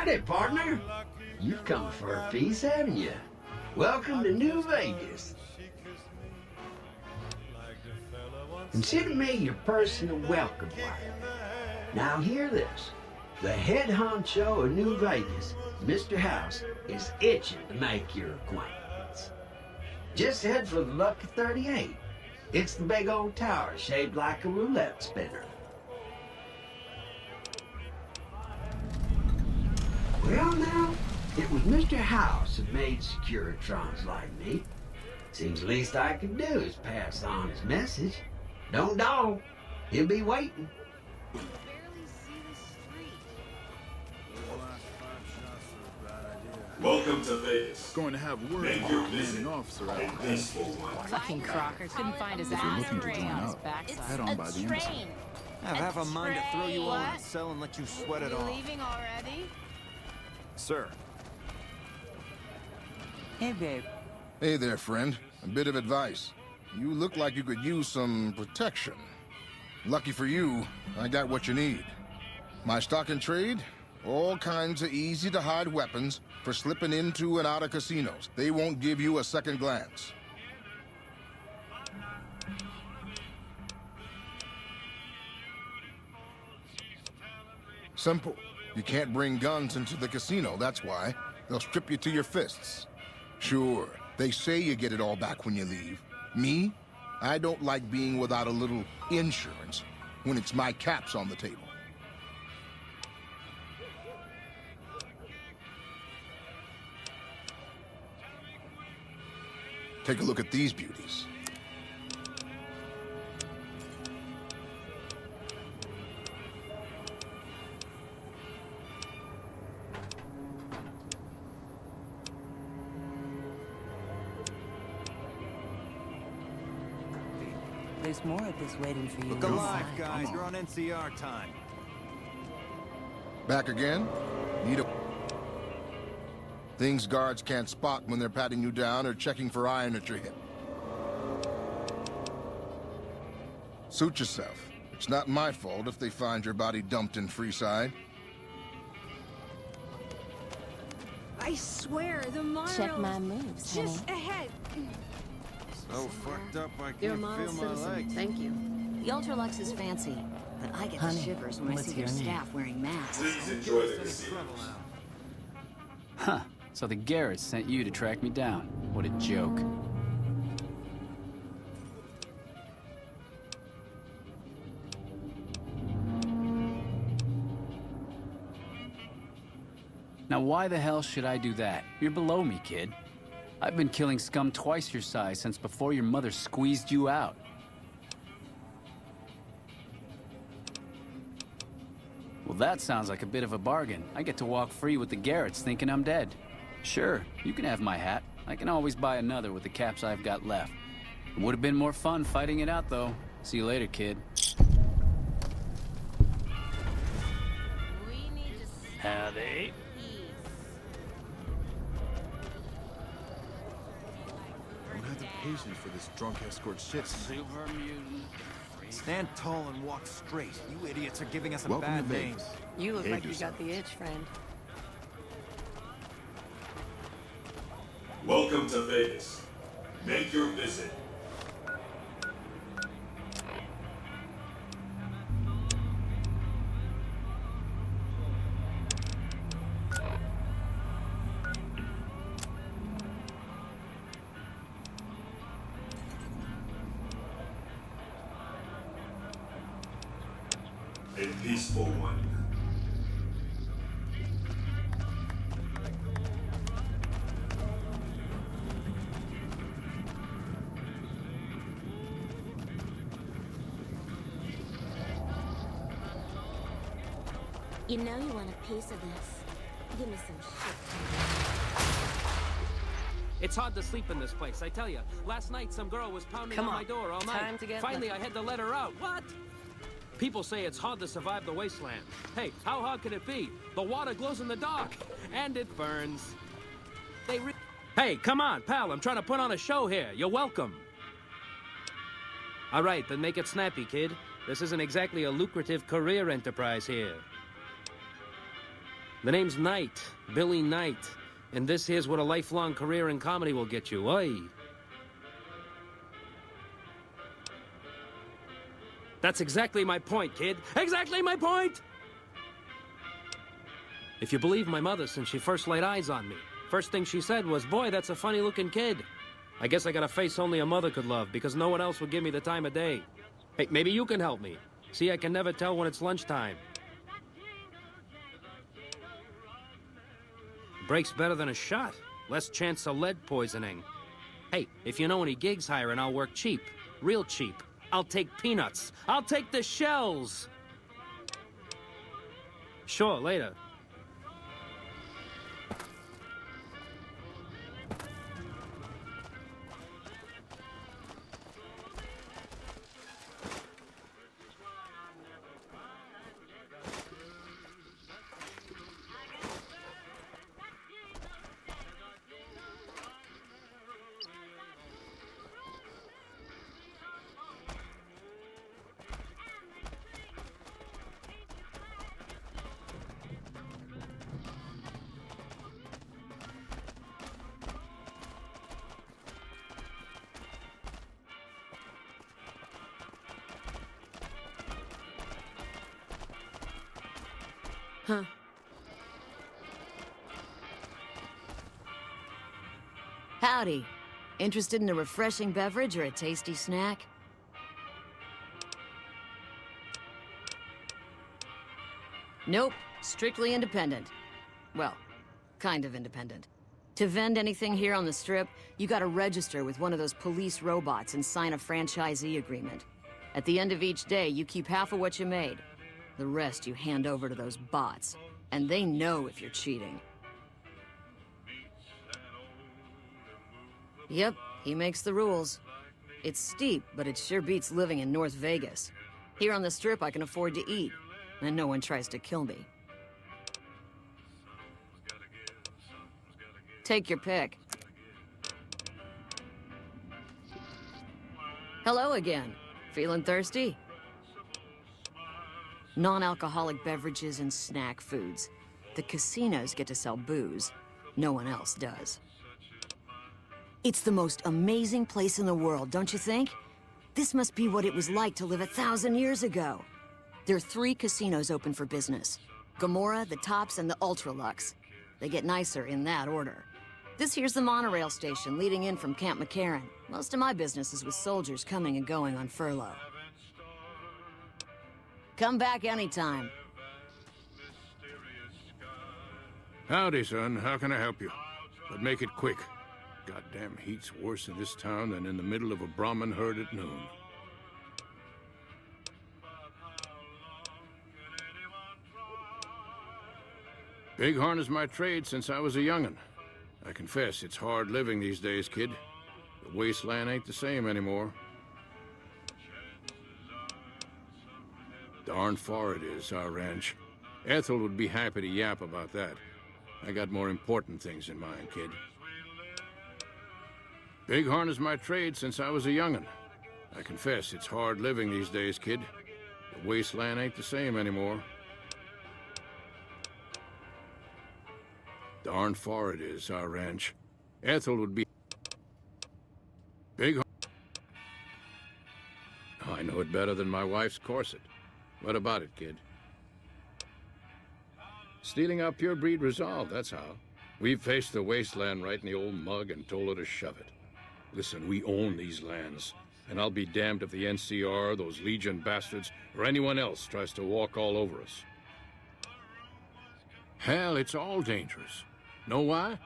Howdy, partner. You've come for a piece, haven't you? Welcome to New Vegas. Consider me your personal welcome wagon. Now hear this. The head honcho of New Vegas, Mr. House, is itching to make your acquaintance. Just head for the Lucky 38. It's the big old tower shaped like a roulette spinner. Well now, it was Mr. House that made Securitrons like me. Seems the least I could do is pass on his message. Don't dawdle. He'll be waiting. Welcome to Vegas. Going to have word Make with your the visit commanding officer a out. peaceful one. Fucking Crocker couldn't find his If you're ass looking to join on his up, backside. head on by the embassy. I have a mind to throw you all in a What? cell and let you sweat it You off. leaving already? Sir. Hey, babe. Hey there, friend. A bit of advice. You look like you could use some protection. Lucky for you, I got what you need. My stock and trade? All kinds of easy-to-hide weapons for slipping into and out of casinos. They won't give you a second glance. Simple. You can't bring guns into the casino, that's why. They'll strip you to your fists. Sure, they say you get it all back when you leave. Me? I don't like being without a little insurance when it's my caps on the table. Take a look at these beauties. There's more of this waiting for you. Look alive, guys. You're on NCR time. Back again? Need a... Things guards can't spot when they're patting you down or checking for iron at your hip. Suit yourself. It's not my fault if they find your body dumped in Freeside. I swear, the monorail Check my moves, just honey. ahead. So fucked up I You're a can't model feel my citizen. legs. Thank you. The Ultralux is fancy, but I get Honey, the shivers when I what's see their your name? staff wearing masks. Please enjoy the casino. Huh. So the Garretts sent you to track me down. What a joke. Now why the hell should I do that? You're below me, kid. I've been killing scum twice your size since before your mother squeezed you out. Well, that sounds like a bit of a bargain. I get to walk free with the Garretts thinking I'm dead. Sure, you can have my hat. I can always buy another with the caps I've got left. It would have been more fun fighting it out, though. See you later, kid. We need to Howdy. I don't have the patience for this drunk escort shit. Super mutant. Stand tall and walk straight. You idiots are giving us a Welcome bad to name. Vegas. You look Behave like you yourself. got the itch, friend. Welcome to Vegas. Make your visit. A peaceful one. You know you want a piece of this. Give me some shit. It's hard to sleep in this place, I tell you. Last night, some girl was pounding Come on on. my door all night. Time to get Finally, lucky. I had to let her out. What? People say it's hard to survive the wasteland. Hey, how hard could it be? The water glows in the dark, and it burns. Hey, come on, pal. I'm trying to put on a show here. You're welcome. All right, then make it snappy, kid. This isn't exactly a lucrative career enterprise here. The name's Knight, Billy Knight. And this here's what a lifelong career in comedy will get you. Oi. That's exactly my point, kid. Exactly my point! If you believe my mother since she first laid eyes on me, first thing she said was, boy, that's a funny-looking kid. I guess I got a face only a mother could love because no one else would give me the time of day. Hey, maybe you can help me. See, I can never tell when it's lunchtime. Breaks better than a shot. Less chance of lead poisoning. Hey, if you know any gigs hiring, I'll work cheap. Real cheap. I'll take peanuts. I'll take the shells. Sure, later. Huh. Howdy. Interested in a refreshing beverage or a tasty snack? Nope. Strictly independent. Well, kind of independent. To vend anything here on the Strip, you gotta register with one of those police robots and sign a franchisee agreement. At the end of each day, you keep half of what you made. The rest you hand over to those bots. And they know if you're cheating. Yep, he makes the rules. It's steep, but it sure beats living in North Vegas. Here on the Strip, I can afford to eat, and no one tries to kill me. Take your pick. Hello again. Feeling thirsty? Non-alcoholic beverages and snack foods. The casinos get to sell booze. No one else does. It's the most amazing place in the world, don't you think? This must be what it was like to live 1,000 years ago. There are 3 casinos open for business. Gomorrah, the Tops, and the Ultralux. They get nicer in that order. This here's the monorail station leading in from Camp McCarran. Most of my business is with soldiers coming and going on furlough. Come back anytime. Howdy, son. How can I help you? But make it quick. Goddamn heat's worse in this town than in the middle of a Brahmin herd at noon. Bighorn is my trade since I was a young'un. I confess, it's hard living these days, kid. The wasteland ain't the same anymore. Darn far it is, our ranch. Ethel would be happy to yap about that. I got more important things in mind, kid. Bighorn is my trade since I was a young'un. I confess, it's hard living these days, kid. The wasteland ain't the same anymore. Darn far it is, our ranch. Ethel would be... Bighorn... I know it better than my wife's corset. What about it, kid? Stealing our pure breed resolve, that's how. We faced the wasteland right in the old mug and told her to shove it. Listen, we own these lands, and I'll be damned if the NCR, those Legion bastards, or anyone else tries to walk all over us. Hell, it's all dangerous. Know why?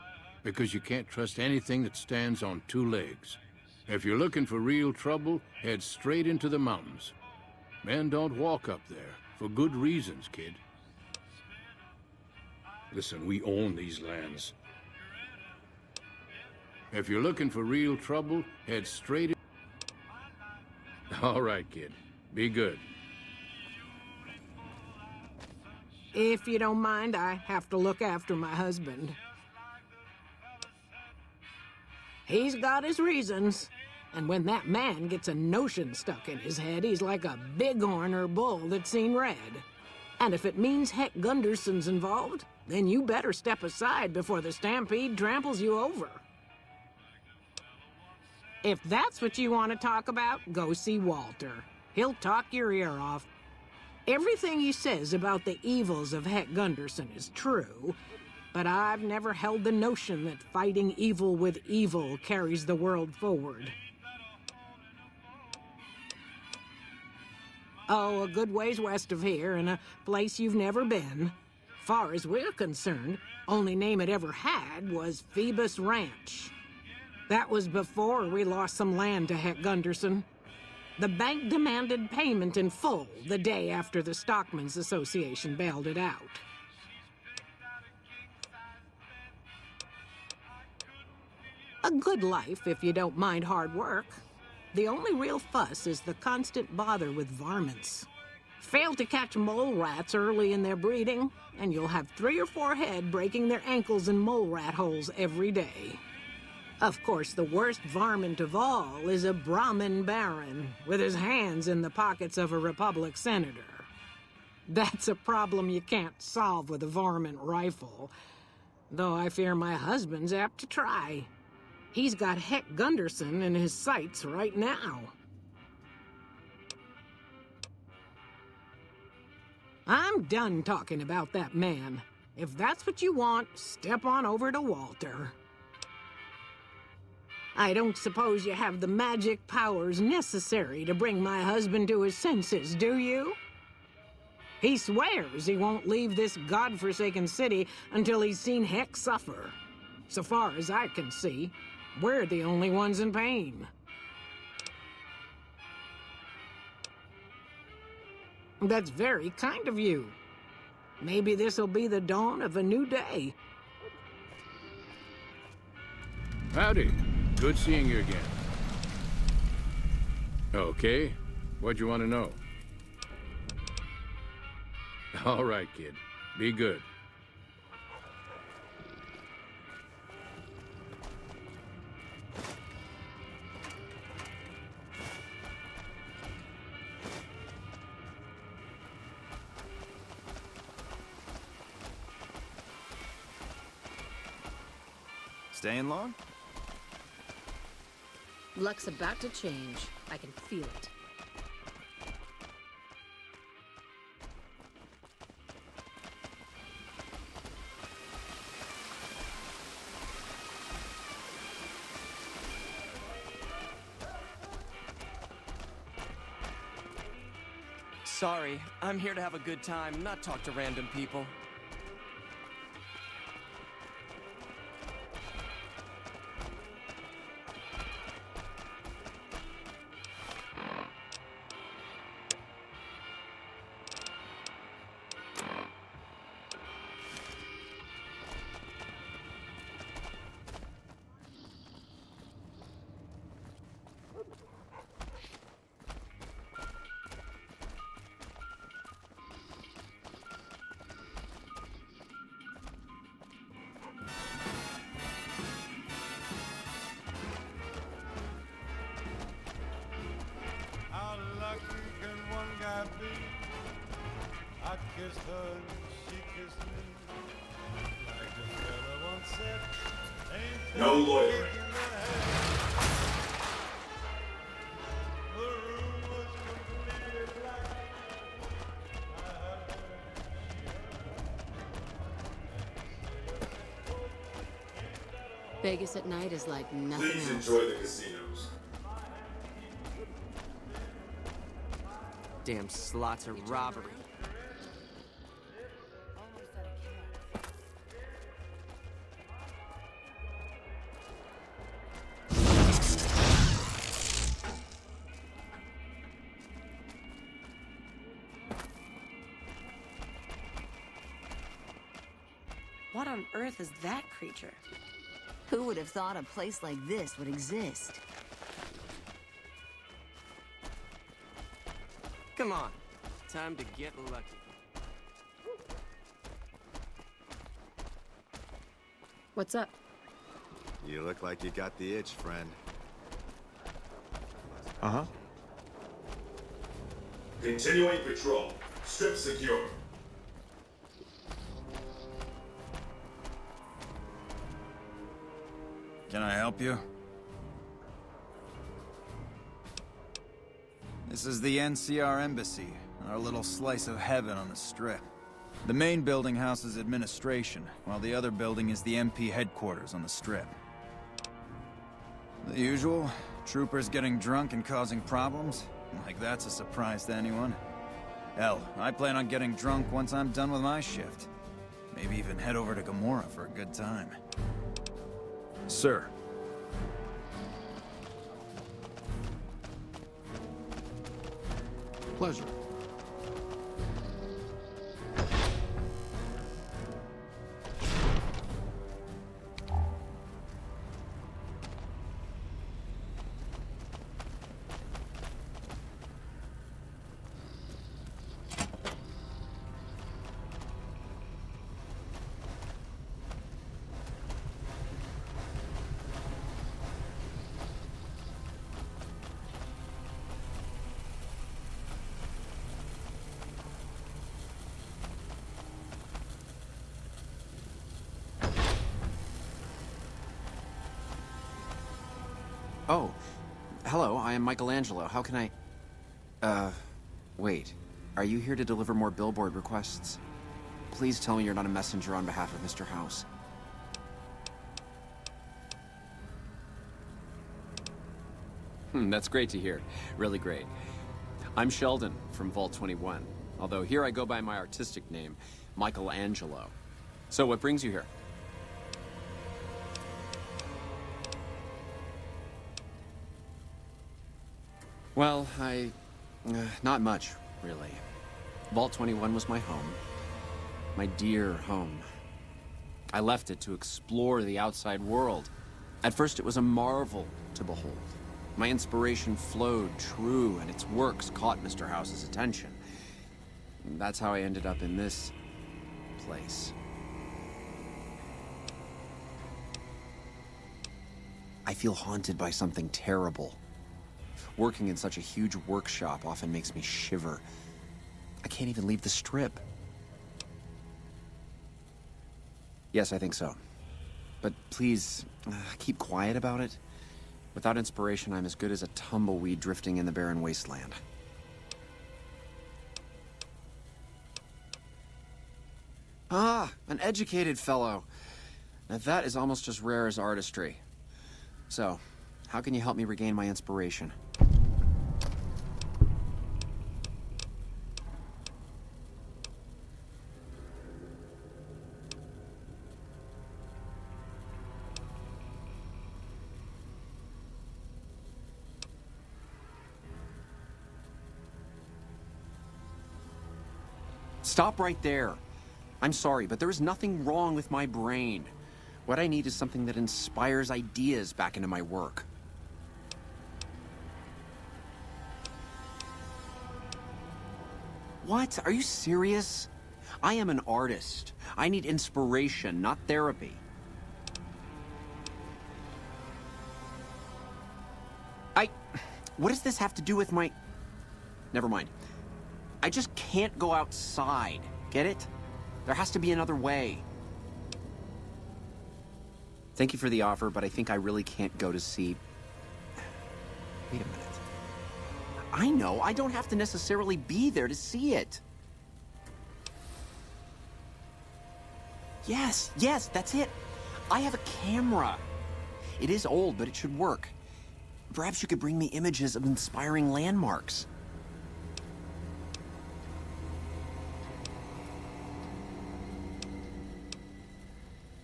Because you can't trust anything that stands on 2 legs. If you're looking for real trouble, head straight into the mountains. Men don't walk up there, for good reasons, kid. Listen, we own these lands. If you're looking for real trouble, head straight in. All right, kid. Be good. If you don't mind, I have to look after my husband. He's got his reasons. And when that man gets a notion stuck in his head, he's like a bighorn or bull that's seen red. And if it means Heck Gunderson's involved, then you better step aside before the stampede tramples you over. If that's what you want to talk about, go see Walter. He'll talk your ear off. Everything he says about the evils of Heck Gunderson is true, but I've never held the notion that fighting evil with evil carries the world forward. Oh, a good ways west of here, in a place you've never been. Far as we're concerned, only name it ever had was Phoebus Ranch. That was before we lost some land to Heck Gunderson. The bank demanded payment in full the day after the Stockmen's Association bailed it out. A good life if you don't mind hard work. The only real fuss is the constant bother with varmints. Fail to catch mole rats early in their breeding, and you'll have 3 or 4 head breaking their ankles in mole rat holes every day. Of course, the worst varmint of all is a Brahmin baron with his hands in the pockets of a Republic senator. That's a problem you can't solve with a varmint rifle, though I fear my husband's apt to try. He's got Heck Gunderson in his sights right now. I'm done talking about that man. If that's what you want, step on over to Walter. I don't suppose you have the magic powers necessary to bring my husband to his senses, do you? He swears he won't leave this godforsaken city until he's seen Heck suffer. So far as I can see, we're the only ones in pain. That's very kind of you. Maybe this'll be the dawn of a new day. Howdy. Good seeing you again. Okay. What'd you want to know? All right, kid. Be good. Staying long? Luck's about to change. I can feel it. Sorry, I'm here to have a good time, not talk to random people. I kissed her and she kissed me. Like the fella once said, ain't No loitering. The room was completely black. I heard her, she heard. Vegas at night is like nothing Please else. enjoy the casinos. Damn slots are robbery. What on earth is that creature? Who would have thought a place like this would exist? Come on, time to get lucky. What's up? You look like you got the itch, friend. Uh-huh. Continuing patrol. Strip secure. Can I help you? This is the NCR Embassy, our little slice of heaven on the Strip. The main building houses administration, while the other building is the MP headquarters on the Strip. The usual, troopers getting drunk and causing problems. Like that's a surprise to anyone. Hell, I plan on getting drunk once I'm done with my shift. Maybe even head over to Gamora for a good time. Sir. Pleasure. Oh, hello, I am Michelangelo. How can I... wait. Are you here to deliver more billboard requests? Please tell me you're not a messenger on behalf of Mr. House. That's great to hear. Really great. I'm Sheldon from Vault 21, although here I go by my artistic name, Michelangelo. So what brings you here? Well, not much, really. Vault 21 was my home. My dear home. I left it to explore the outside world. At first, it was a marvel to behold. My inspiration flowed true, and its works caught Mr. House's attention. That's how I ended up in this place. I feel haunted by something terrible. Working in such a huge workshop often makes me shiver. I can't even leave the Strip. Yes, I think so. But please, keep quiet about it. Without inspiration, I'm as good as a tumbleweed drifting in the barren wasteland. Ah, an educated fellow. Now that is almost as rare as artistry. So, how can you help me regain my inspiration? Stop right there. I'm sorry, but there is nothing wrong with my brain. What I need is something that inspires ideas back into my work. What? Are you serious? I am an artist. I need inspiration, not therapy. What does this have to do with my... Never mind. I just can't go outside. Get it? There has to be another way. Thank you for the offer, but I think I really can't go to see... Wait a minute. I know, I don't have to necessarily be there to see it. Yes, that's it. I have a camera. It is old, but it should work. Perhaps you could bring me images of inspiring landmarks.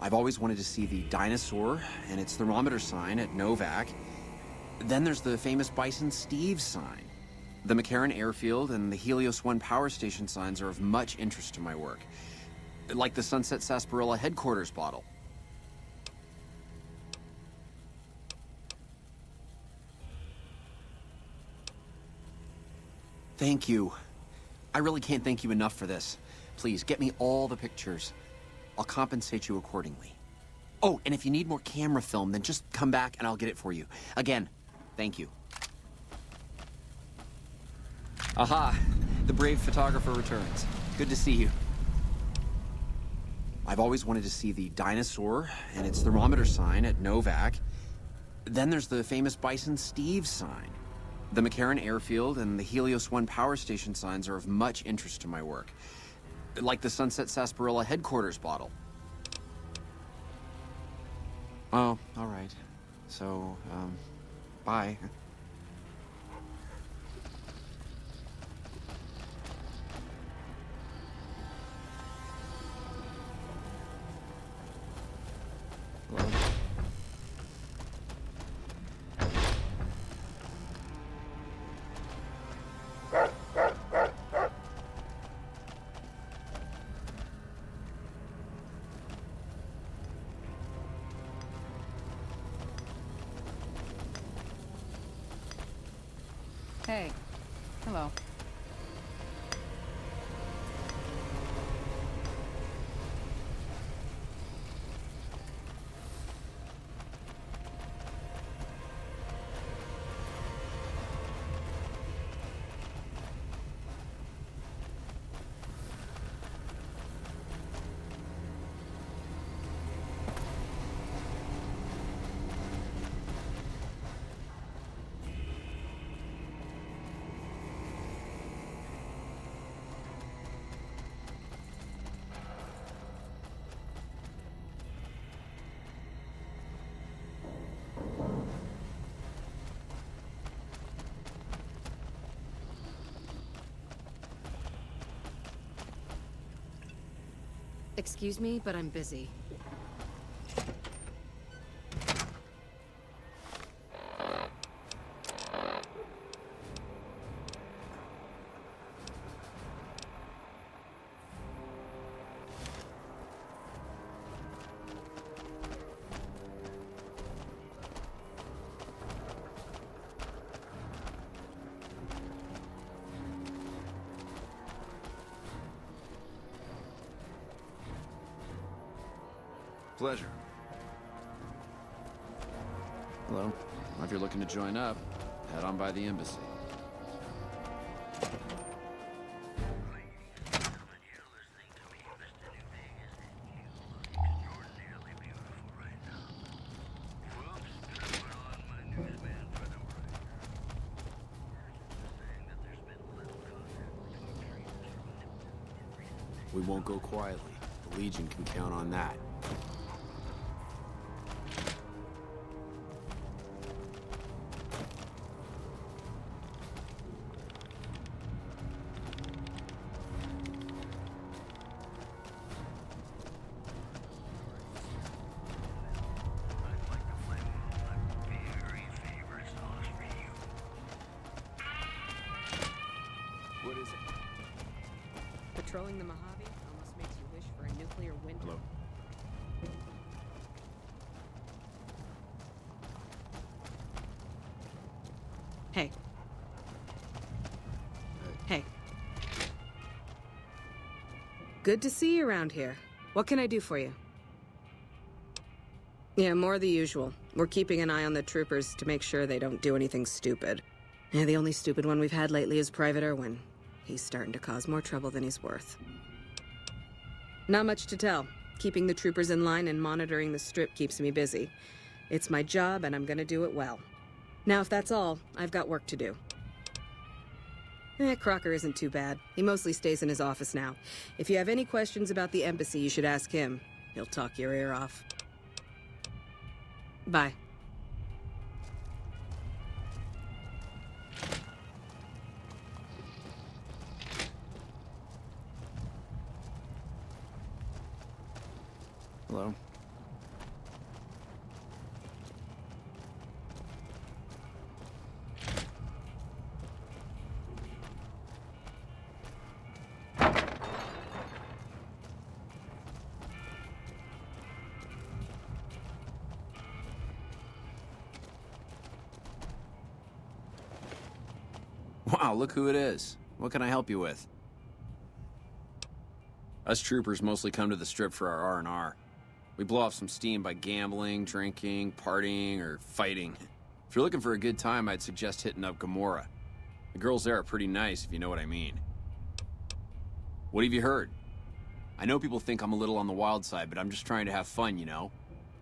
I've always wanted to see the dinosaur and its thermometer sign at Novak. Then there's the famous Bison Steve sign. The McCarran Airfield and the Helios 1 power station signs are of much interest to my work. Like the Sunset Sarsaparilla headquarters bottle. Thank you. I really can't thank you enough for this. Please, get me all the pictures. I'll compensate you accordingly. Oh, and if you need more camera film, then just come back and I'll get it for you. Again, thank you. Aha! The brave photographer returns. Good to see you. I've always wanted to see the dinosaur and its thermometer sign at Novak. Then there's the famous Bison Steve sign. The McCarran Airfield and the Helios 1 power station signs are of much interest to my work. Like the Sunset Sarsaparilla headquarters bottle. Oh, all right. So, bye. Hello? Hey. Hello. Excuse me, but I'm busy. Pleasure. Hello. If you're looking to join up, head on by the embassy. We won't go quietly. The Legion can count on that. What is it? Patrolling the Mojave almost makes you wish for a nuclear winter. Hello. Hey. Hey. Good to see you around here. What can I do for you? Yeah, more of the usual. We're keeping an eye on the troopers to make sure they don't do anything stupid. Yeah, the only stupid one we've had lately is Private Irwin. He's starting to cause more trouble than he's worth. Not much to tell. Keeping the troopers in line and monitoring the strip keeps me busy. It's my job, and I'm gonna do it well. Now, if that's all, I've got work to do. Crocker isn't too bad. He mostly stays in his office now. If you have any questions about the embassy, you should ask him. He'll talk your ear off. Bye. Hello? Wow, look who it is. What can I help you with? Us troopers mostly come to the strip for our R&R. We blow off some steam by gambling, drinking, partying, or fighting. If you're looking for a good time, I'd suggest hitting up Gomorrah. The girls there are pretty nice, if you know what I mean. What have you heard? I know people think I'm a little on the wild side, but I'm just trying to have fun, you know?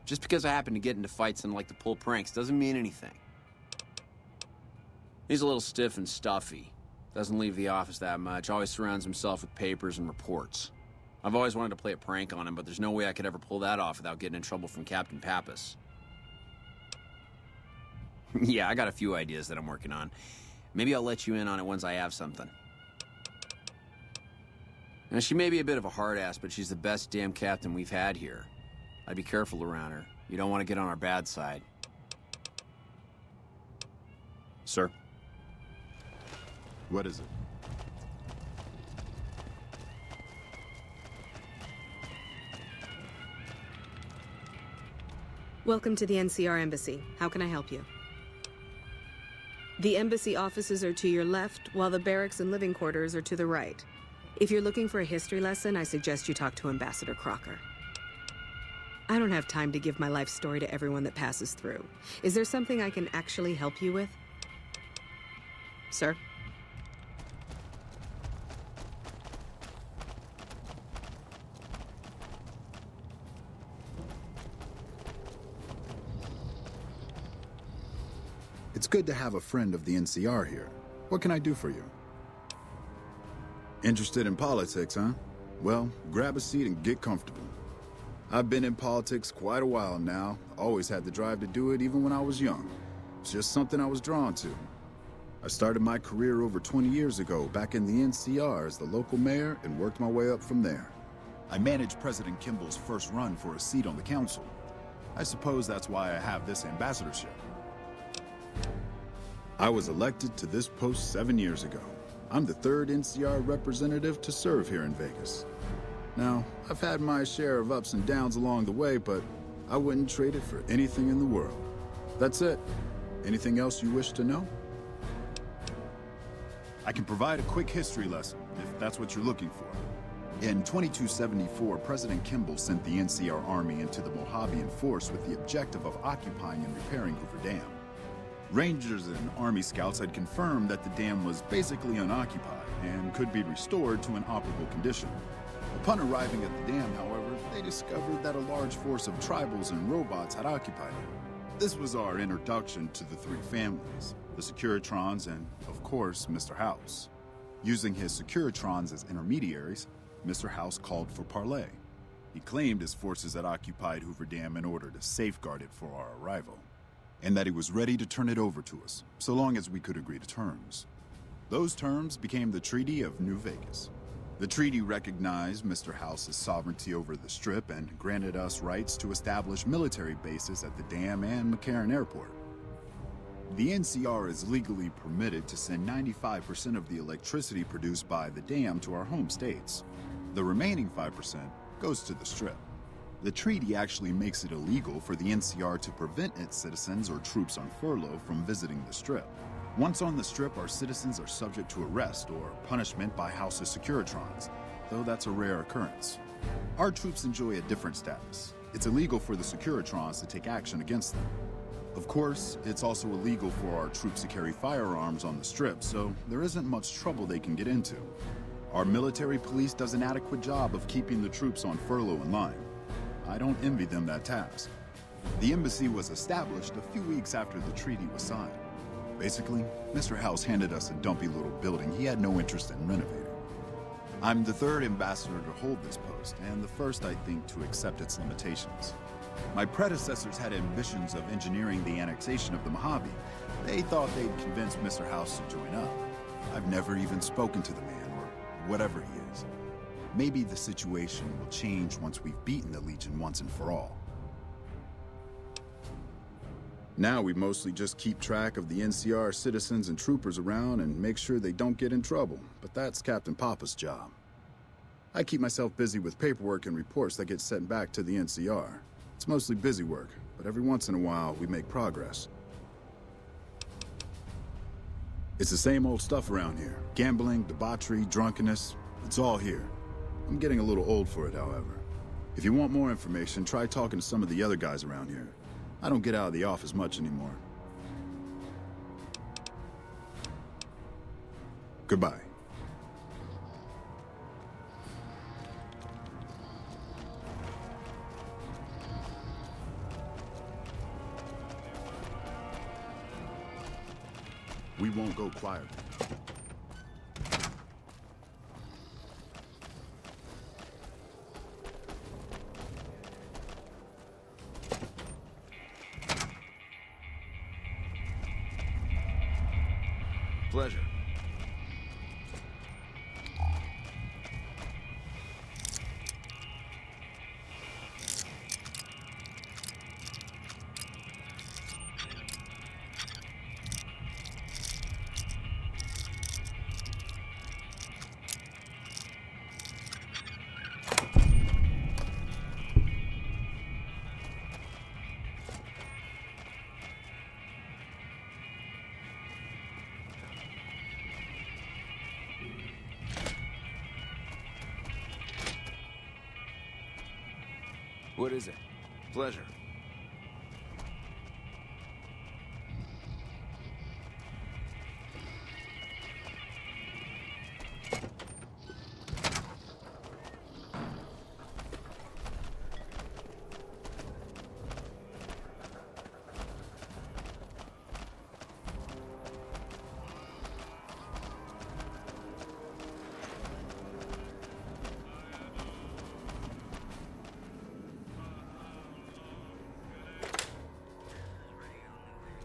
Just because I happen to get into fights and like to pull pranks doesn't mean anything. He's a little stiff and stuffy. Doesn't leave the office that much, always surrounds himself with papers and reports. I've always wanted to play a prank on him, but there's no way I could ever pull that off without getting in trouble from Captain Pappas. Yeah, I got a few ideas that I'm working on. Maybe I'll let you in on it once I have something. Now, she may be a bit of a hard ass, but she's the best damn captain we've had here. I'd be careful around her. You don't want to get on our bad side. Sir? What is it? Welcome to the NCR Embassy. How can I help you? The embassy offices are to your left, while the barracks and living quarters are to the right. If you're looking for a history lesson, I suggest you talk to Ambassador Crocker. I don't have time to give my life story to everyone that passes through. Is there something I can actually help you with? Sir? It's good to have a friend of the NCR here. What can I do for you? Interested in politics, huh? Well, grab a seat and get comfortable. I've been in politics quite a while now. Always had the drive to do it even when I was young. It's just something I was drawn to. I started my career over 20 years ago back in the NCR as the local mayor and worked my way up from there. I managed President Kimball's first run for a seat on the council. I suppose that's why I have this ambassadorship. I was elected to this post 7 years ago. I'm the third NCR representative to serve here in Vegas. Now, I've had my share of ups and downs along the way, but I wouldn't trade it for anything in the world. That's it. Anything else you wish to know? I can provide a quick history lesson, if that's what you're looking for. In 2274, President Kimball sent the NCR Army into the Mojavean Force with the objective of occupying and repairing Hoover Dam. Rangers and Army scouts had confirmed that the dam was basically unoccupied and could be restored to an operable condition. Upon arriving at the dam, however, they discovered that a large force of tribals and robots had occupied it. This was our introduction to the three families, the Securitrons and, of course, Mr. House. Using his Securitrons as intermediaries, Mr. House called for parley. He claimed his forces had occupied Hoover Dam in order to safeguard it for our arrival, and that he was ready to turn it over to us, so long as we could agree to terms. Those terms became the Treaty of New Vegas. The treaty recognized Mr. House's sovereignty over the Strip and granted us rights to establish military bases at the dam and McCarran Airport. The NCR is legally permitted to send 95% of the electricity produced by the dam to our home states. The remaining 5% goes to the Strip. The treaty actually makes it illegal for the NCR to prevent its citizens or troops on furlough from visiting the Strip. Once on the Strip, our citizens are subject to arrest or punishment by House's Securitrons, though that's a rare occurrence. Our troops enjoy a different status. It's illegal for the Securitrons to take action against them. Of course, it's also illegal for our troops to carry firearms on the Strip, so there isn't much trouble they can get into. Our military police does an adequate job of keeping the troops on furlough in line. I don't envy them that task. The embassy was established a few weeks after the treaty was signed. Basically, Mr. House handed us a dumpy little building he had no interest in renovating. I'm the third ambassador to hold this post, and the first, I think, to accept its limitations. My predecessors had ambitions of engineering the annexation of the Mojave. They thought they'd convince Mr. House to join up. I've never even spoken to the man, or whatever he is. Maybe the situation will change once we've beaten the Legion once and for all. Now we mostly just keep track of the NCR citizens and troopers around and make sure they don't get in trouble, but that's Captain Papa's job. I keep myself busy with paperwork and reports that get sent back to the NCR. It's mostly busy work, but every once in a while we make progress. It's the same old stuff around here. Gambling, debauchery, drunkenness, it's all here. I'm getting a little old for it, however. If you want more information, try talking to some of the other guys around here. I don't get out of the office much anymore. Goodbye. We won't go quiet. Pleasure. What is it? Pleasure.